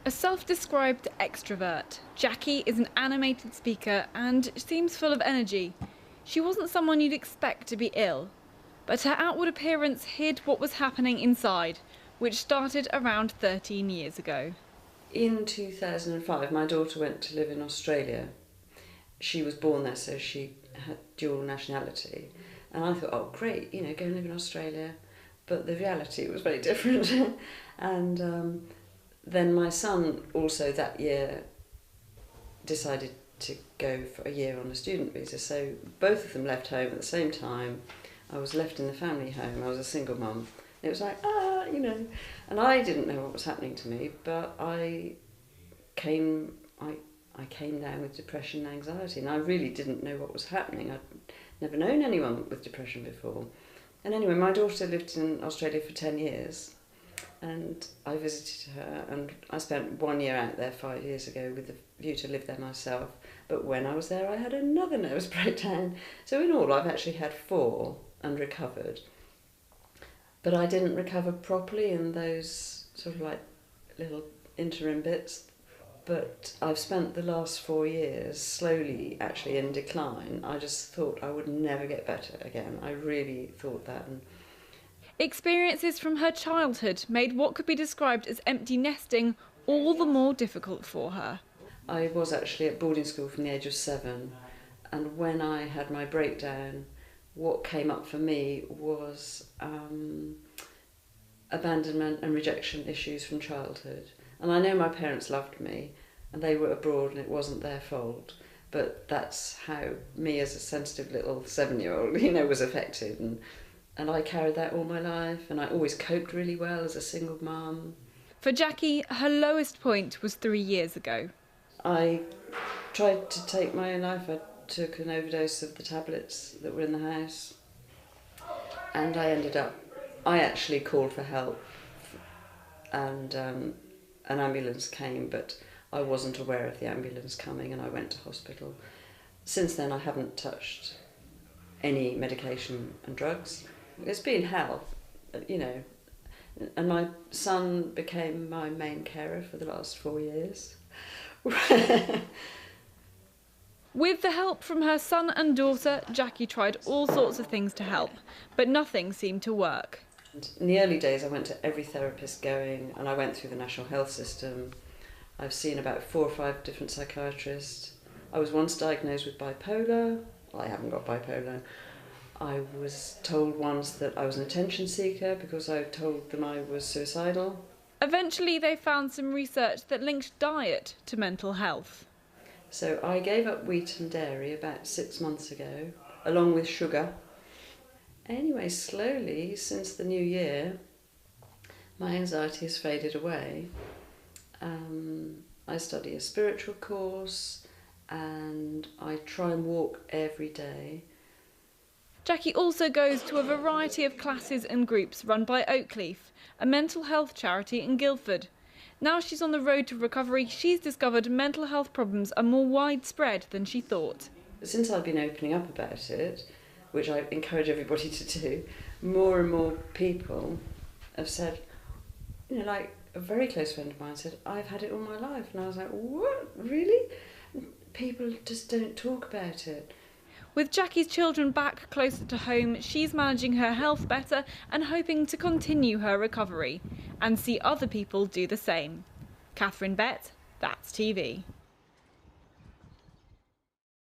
A self-described extrovert, Jacquie is an animated speaker and seems full of energy. She wasn't someone you'd expect to be ill, but her outward appearance hid what was happening inside, which started around 13 years ago. In 2005, my daughter went to live in Australia. She was born there, so she had dual nationality. And I thought, oh, great, go and live in Australia. But the reality was very different. And then my son also that year decided to go for a year on a student visa. So both of them left home at the same time. I was left in the family home. I was a single mum. It was like, and I didn't know what was happening to me, but I came down with depression and anxiety, and I really didn't know what was happening. I'd never known anyone with depression before. And anyway, my daughter lived in Australia for 10 years, and I visited her, and I spent 1 year out there 5 years ago with the view to live there myself. But when I was there, I had another nervous breakdown. So in all, I've actually had 4 and recovered. But I didn't recover properly in those sort of like little interim bits. But I've spent the last 4 years slowly actually in decline. I just thought I would never get better again. I really thought that. Experiences from her childhood made what could be described as empty nesting all the more difficult for her. I was actually at boarding school from the age of 7, and when I had my breakdown, what came up for me was abandonment and rejection issues from childhood. And I know my parents loved me, and they were abroad and it wasn't their fault, but that's how me as a sensitive little 7-year-old, was affected. And I carried that all my life, and I always coped really well as a single mum. For Jacquie, her lowest point was 3 years ago. I tried to take my own life. I took an overdose of the tablets that were in the house, and I actually called for help, and an ambulance came, but I wasn't aware of the ambulance coming, and I went to hospital. Since then I haven't touched any medication and drugs. It's been hell, and my son became my main carer for the last 4 years. With the help from her son and daughter, Jacquie tried all sorts of things to help, but nothing seemed to work. In the early days I went to every therapist going, and I went through the national health system. I've seen about 4 or 5 different psychiatrists. I was once diagnosed with bipolar. Well, I haven't got bipolar. I was told once that I was an attention seeker because I told them I was suicidal. Eventually they found some research that linked diet to mental health. So I gave up wheat and dairy about 6 months ago, along with sugar. Anyway, slowly, since the new year, my anxiety has faded away. I study a spiritual course, and I try and walk every day. Jacquie also goes to a variety of classes and groups run by Oakleaf, a mental health charity in Guildford. Now she's on the road to recovery, she's discovered mental health problems are more widespread than she thought. Since I've been opening up about it, which I encourage everybody to do, more and more people have said, like a very close friend of mine said, I've had it all my life. And I was like, what, really? People just don't talk about it. With Jacquie's children back closer to home, she's managing her health better and hoping to continue her recovery and see other people do the same. Katherine Bett, That's TV.